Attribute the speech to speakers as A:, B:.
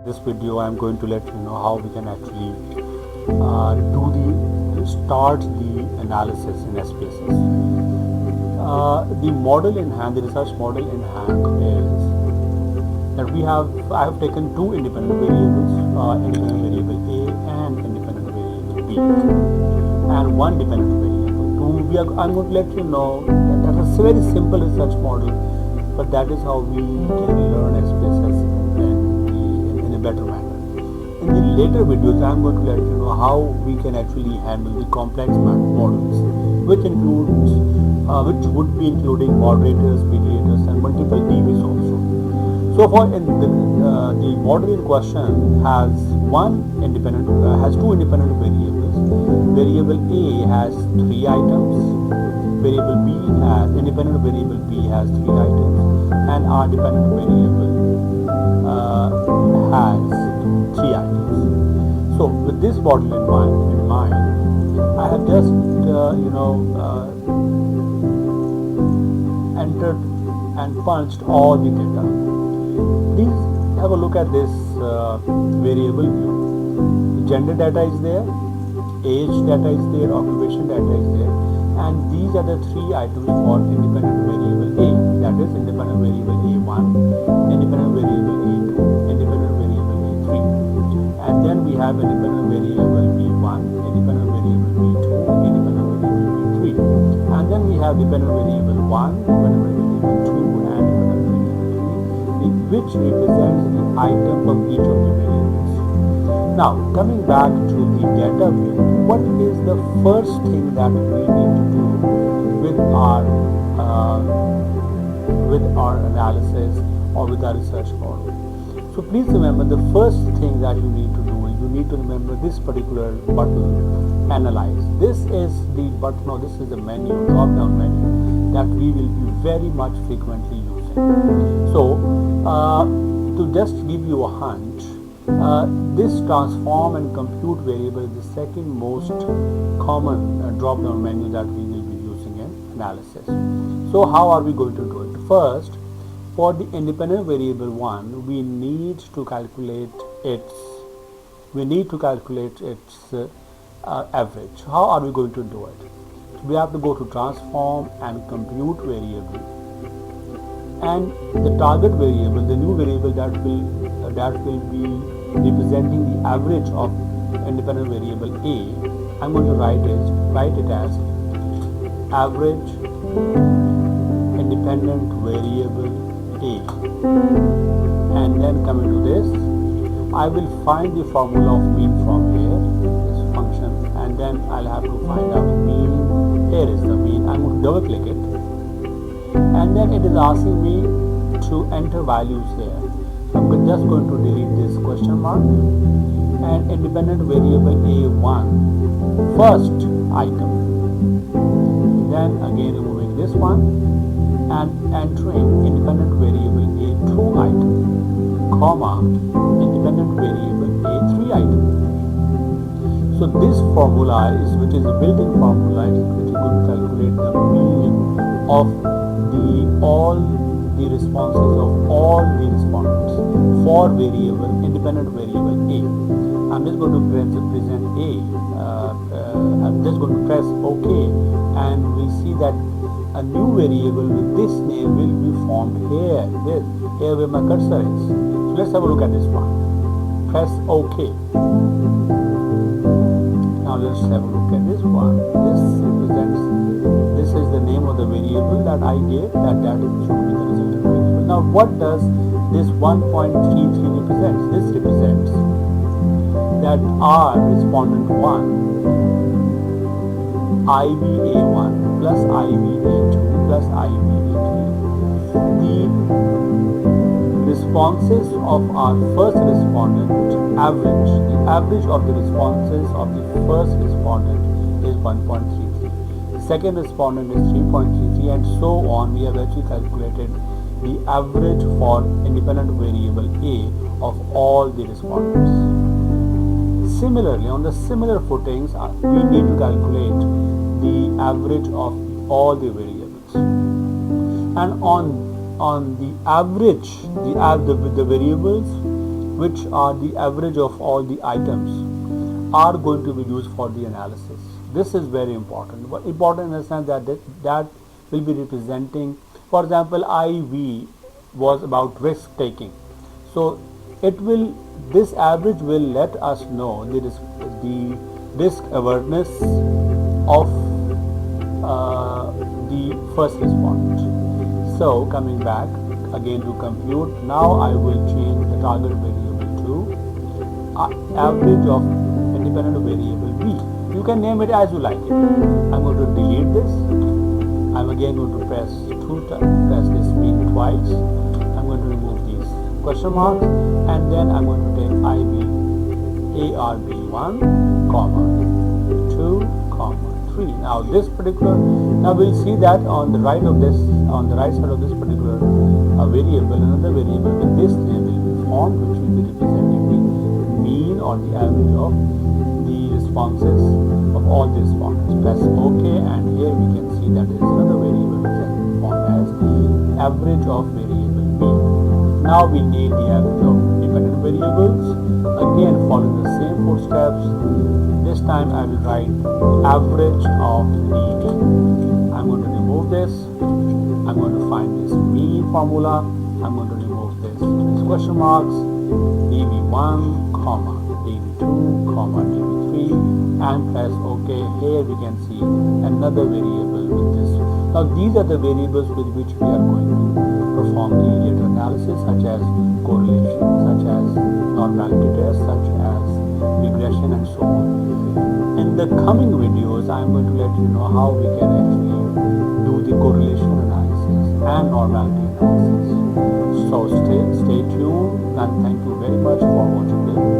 A: This video I am going to let you know how we can actually start the analysis in SPSS. The model in hand, the research model in hand is that I have taken two independent variables, independent variable A and independent variable B, and one dependent variable. I'm going to let you know that that's a very simple research model, but that is how we can learn SPSS in a better manner. In the later videos, I am going to let you know how we can actually handle the complex models, which would be including moderators, mediators, and multiple DBs also. So far, the model in question has two independent variables. Variable A has 3 items. Independent variable B has 3 items, and our dependent variable has 3 items. So with this model in mind, I have just entered and punched all the data. Please have a look at this variable view. Gender data is there, age data is there, occupation data is there, and these are the 3 items for independent variable A. That is independent variable A1, independent variable A2, independent variable A3, and then we have independent variable B1, independent variable B2, independent variable B3, and then we have dependent variable 1, dependent variable 2, and dependent variable 3, which represents the item of each of the variables. Now, coming back to the data view, what is the first thing that we need to do with our analysis or with our research model? So please remember, the first thing that you need to do is you need to remember this particular button, analyze. This is the button, or this is the menu, drop-down menu that we will be very much frequently using. So to just give you a hunch, this transform and compute variable is the second most common drop-down menu that we will be using in analysis. So how are we going to do it? First, for the independent variable 1, we need to calculate its average. How are we going to do it? We have to go to transform and compute variable, and the target variable, the new variable that will be representing the average of independent variable A, I'm going to write it as average independent variable A, and then coming to this, I will find the formula of mean from here, this function, and then I'll have to find out mean. Here is the mean. I'm going to double click it, and then it is asking me to enter values here. So I'm just going to delete this question mark, and independent variable A1, first item, then again removing this one and entering independent variable A2 item, comma, independent variable A3 item. So this formula which is a built-in formula, which is going to calculate the mean of all the responses of all the respondents for independent variable A. I'm just going to present A. I'm just going to press OK, and we see that a new variable with this name will be formed here where my cursor is. So let's have a look at this one. Press OK. Now let's have a look at this one. This is the name of the variable that I gave, that should be the resultant variable. Now what does this 1.33 represent? This represents that our respondent 1, IBA1 plus IBA2 plus IBA3, the responses of our first respondent average, the average of the responses of the first respondent is 1.33, the second respondent is 3.33, and so on. We have actually calculated the average for independent variable A of all the respondents. Similarly, on the similar footings, we need to calculate the average of all the variables, and on the average, the variables which are the average of all the items, are going to be used for the analysis. This is very important. But important in the sense that that will be representing, for example, IV was about risk taking. So it will, this average will let us know the risk awareness of the first respondent. So coming back again to compute, now I will change the target variable to average of independent variable B. You can name it as you like it. I'm going to delete this. I'm again going to press this mean twice. I'm going to remove these question marks, and then I'm going to take ARB1, comma 2, comma 3. Now this particular, now we'll see that on the right of this, on the right side of this particular variable, another variable with this name will be formed, which will be representing the mean or the average of the responses of all the respondents. Press OK, and here we can see that there is another variable which has been formed as average of variable B. Now we need the average of dependent variables. Again, following the same 4 steps. This time I will write average of DV. I'm going to remove this. I'm going to find this mean formula. I'm going to remove these question marks. DV1, comma DV2, comma DV3, and press OK. Here we can see another variable with this. Now these are the variables with which we are going to perform the later analysis, such as correlation, such as normality test, such as regression, and so on. In the coming videos, I am going to let you know how we can actually do the correlation analysis and normality analysis. So stay tuned, and thank you very much for watching this.